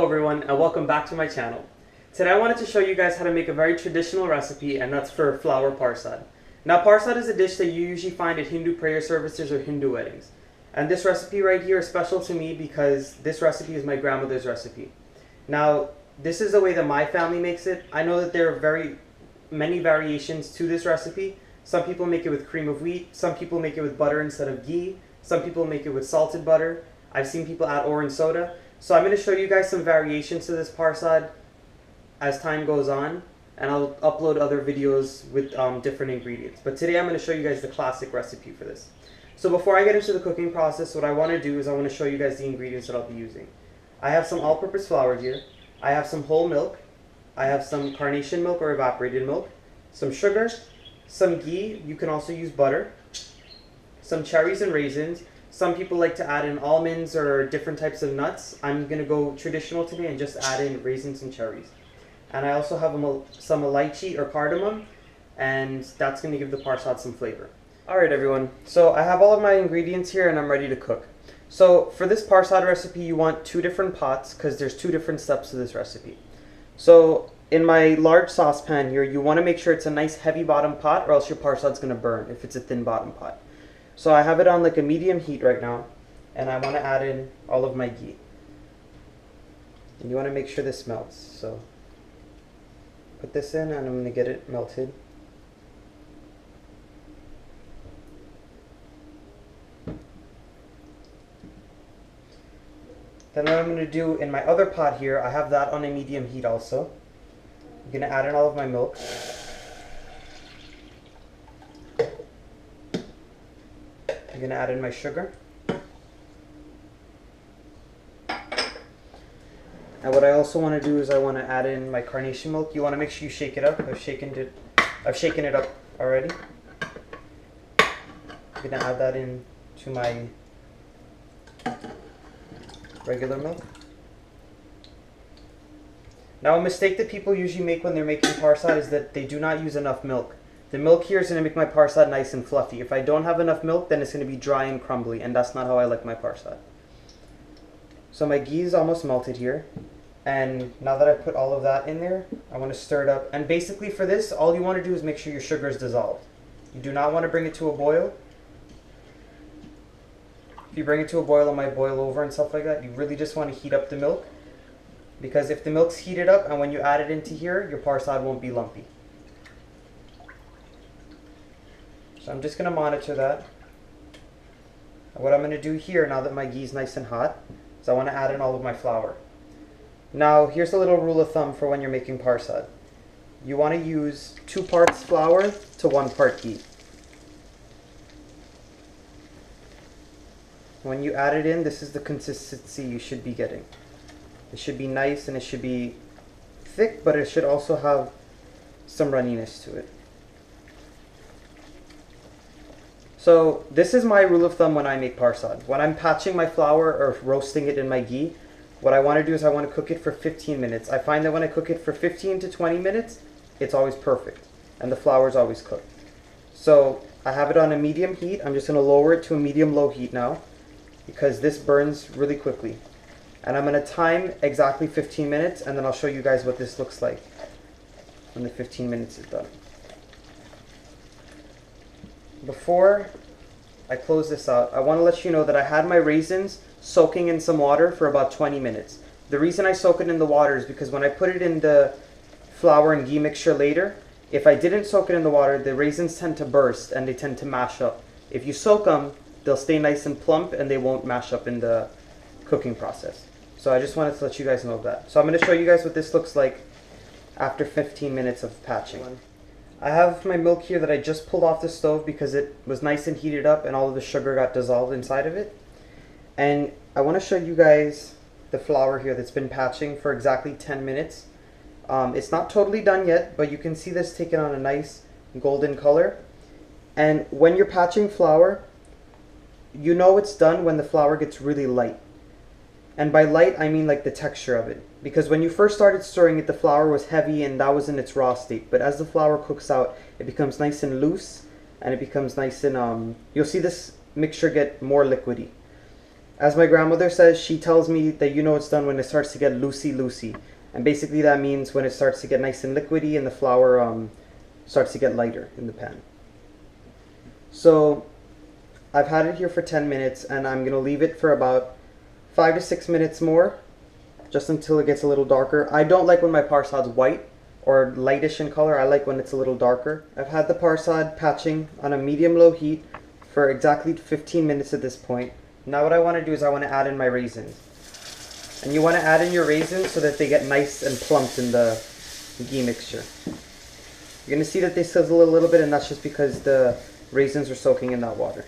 Hello everyone and welcome back to my channel. Today I wanted to show you guys how to make a very traditional recipe, and that's for flour parsad. Now parsad is a dish that you usually find at Hindu prayer services or Hindu weddings. And this recipe right here is special to me because this recipe is my grandmother's recipe. Now this is the way that my family makes it. I know that there are very many variations to this recipe. Some people make it with cream of wheat, some people make it with butter instead of ghee, some people make it with salted butter. I've seen people add orange soda. So I'm going to show you guys some variations to this parsad as time goes on, and I'll upload other videos with different ingredients. But today I'm going to show you guys the classic recipe for this. So before I get into the cooking process, what I want to do is I want to show you guys the ingredients that I'll be using. I have some all-purpose flour here. I have some whole milk. I have some carnation milk or evaporated milk. Some sugar. Some ghee. You can also use butter. Some cherries and raisins. Some people like to add in almonds or different types of nuts. I'm going to go traditional today and just add in raisins and cherries. And I also have some elychee or cardamom, and that's going to give the parsad some flavor. Alright everyone, so I have all of my ingredients here and I'm ready to cook. So for this parsad recipe you want 2 different pots because there's 2 different steps to this recipe. So in my large saucepan here, you want to make sure it's a nice heavy bottom pot, or else your parsad's going to burn if it's a thin bottom pot. So I have it on like a medium heat right now, and I want to add in all of my ghee. And you want to make sure this melts. So put this in and I'm going to get it melted. Then what I'm going to do in my other pot here, I have that on a medium heat also. I'm going to add in all of my milk. I'm going to add in my sugar. And what I also want to do is I want to add in my carnation milk. You want to make sure you shake it up. I've shaken it up already. I'm going to add that in to my regular milk. Now a mistake that people usually make when they're making parsad is that they do not use enough milk. The milk here is going to make my parsad nice and fluffy. If I don't have enough milk, then it's going to be dry and crumbly, and that's not how I like my parsad. So my ghee is almost melted here, and now that I've put all of that in there, I want to stir it up. And basically for this, all you want to do is make sure your sugar is dissolved. You do not want to bring it to a boil. If you bring it to a boil, it might boil over and stuff like that. You really just want to heat up the milk, because if the milk's heated up and when you add it into here, your parsad won't be lumpy. So I'm just going to monitor that. And what I'm going to do here, now that my ghee is nice and hot, is I want to add in all of my flour. Now here's a little rule of thumb for when you're making parsad. You want to use 2 parts flour to 1 part ghee. When you add it in, this is the consistency you should be getting. It should be nice and it should be thick, but it should also have some runniness to it. So this is my rule of thumb when I make parsad. When I'm patching my flour or roasting it in my ghee, what I want to do is I want to cook it for 15 minutes. I find that when I cook it for 15 to 20 minutes, it's always perfect and the flour is always cooked. So I have it on a medium heat. I'm just going to lower it to a medium-low heat now, because this burns really quickly. And I'm going to time exactly 15 minutes, and then I'll show you guys what this looks like when the 15 minutes is done. Before I close this out, I want to let you know that I had my raisins soaking in some water for about 20 minutes. The reason I soak it in the water is because when I put it in the flour and ghee mixture later, if I didn't soak it in the water, the raisins tend to burst and they tend to mash up. If you soak them, they'll stay nice and plump and they won't mash up in the cooking process. So I just wanted to let you guys know that. So I'm going to show you guys what this looks like after 15 minutes of patching. I have my milk here that I just pulled off the stove because it was nice and heated up and all of the sugar got dissolved inside of it. And I want to show you guys the flour here that's been patching for exactly 10 minutes. It's not totally done yet, but you can see this taking on a nice golden color. And when you're patching flour, you know it's done when the flour gets really light. And by light, I mean like the texture of it. Because when you first started stirring it, the flour was heavy and that was in its raw state. But as the flour cooks out, it becomes nice and loose, and it becomes nice and, you'll see this mixture get more liquidy. As my grandmother says, she tells me that you know it's done when it starts to get loosey. And basically that means when it starts to get nice and liquidy and the flour starts to get lighter in the pan. So I've had it here for 10 minutes and I'm going to leave it for about 5 to 6 minutes more, just until it gets a little darker. I don't like when my parsad's white or lightish in color. I like when it's a little darker. I've had the parsad patching on a medium-low heat for exactly 15 minutes at this point. Now what I want to do is I want to add in my raisins. And you want to add in your raisins so that they get nice and plumped in the ghee mixture. You're going to see that they sizzle a little bit, and that's just because the raisins are soaking in that water.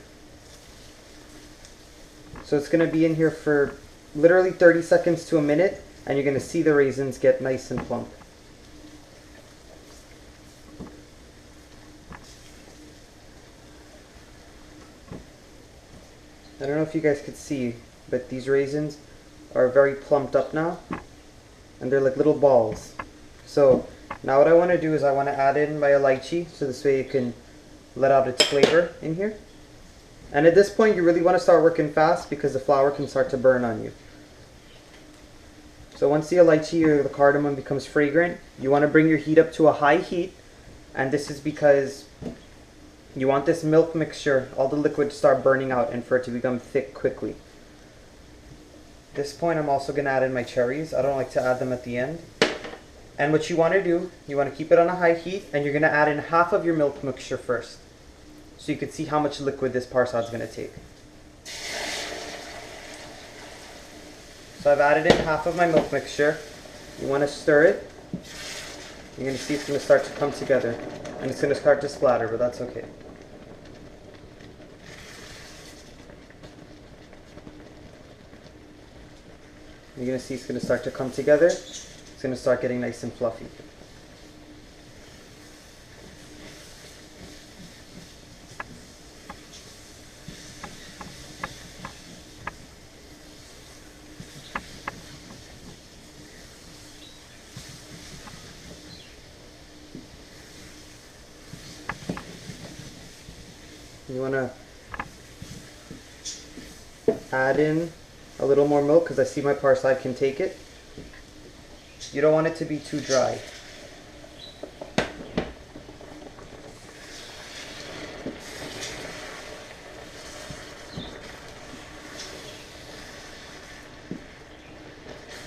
So it's going to be in here for literally 30 seconds to a minute, and you're going to see the raisins get nice and plump. I don't know if you guys could see, but these raisins are very plumped up now, and they're like little balls. So now what I want to do is I want to add in my elychee, so this way it can let out its flavor in here. And at this point you really want to start working fast because the flour can start to burn on you. So once the elychee or the cardamom becomes fragrant, you want to bring your heat up to a high heat, and this is because you want this milk mixture, all the liquid, to start burning out and for it to become thick quickly. At this point I'm also going to add in my cherries. I don't like to add them at the end. And what you want to do, you want to keep it on a high heat, and you're going to add in half of your milk mixture first, so you can see how much liquid this parsad is going to take. So I've added in half of my milk mixture. You want to stir it. You're going to see it's going to start to come together, and it's going to start to splatter, but that's okay. You're going to see it's going to start to come together. It's going to start getting nice and fluffy. You want to add in a little more milk because I see my parsad can take it. You don't want it to be too dry.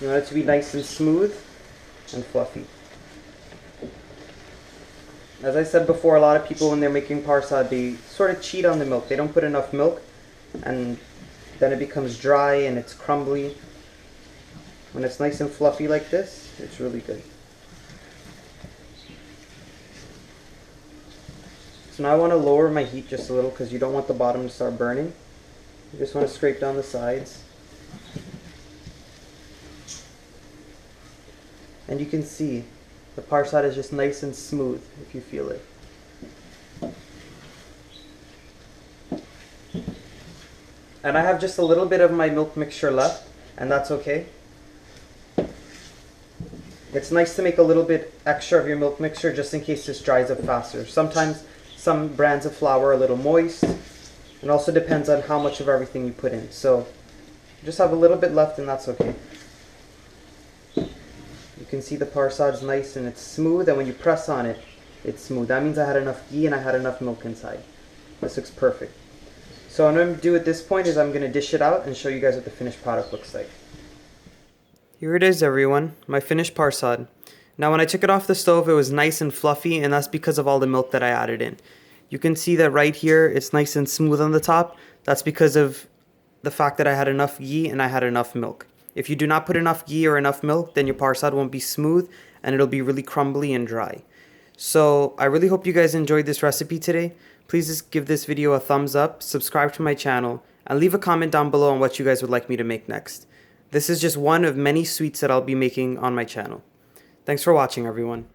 You want it to be nice and smooth and fluffy. As I said before, a lot of people when they're making parsad, they sort of cheat on the milk. They don't put enough milk, and then it becomes dry and it's crumbly. When it's nice and fluffy like this, it's really good. So now I want to lower my heat just a little because you don't want the bottom to start burning. You just want to scrape down the sides. And you can see the parsad is just nice and smooth if you feel it. And I have just a little bit of my milk mixture left, and that's okay. It's nice to make a little bit extra of your milk mixture just in case this dries up faster. Sometimes some brands of flour are a little moist. It also depends on how much of everything you put in. So just have a little bit left, and that's okay. You can see the parsad's nice and it's smooth, and when you press on it, it's smooth. That means I had enough ghee and I had enough milk inside. This looks perfect. So what I'm going to do at this point is I'm going to dish it out and show you guys what the finished product looks like. Here it is, everyone, my finished parsad. Now when I took it off the stove, it was nice and fluffy, and that's because of all the milk that I added in. You can see that right here, it's nice and smooth on the top. That's because of the fact that I had enough ghee and I had enough milk. If you do not put enough ghee or enough milk, then your parsad won't be smooth and it'll be really crumbly and dry. So I really hope you guys enjoyed this recipe today. Please just give this video a thumbs up, subscribe to my channel, and leave a comment down below on what you guys would like me to make next. This is just one of many sweets that I'll be making on my channel. Thanks for watching, everyone.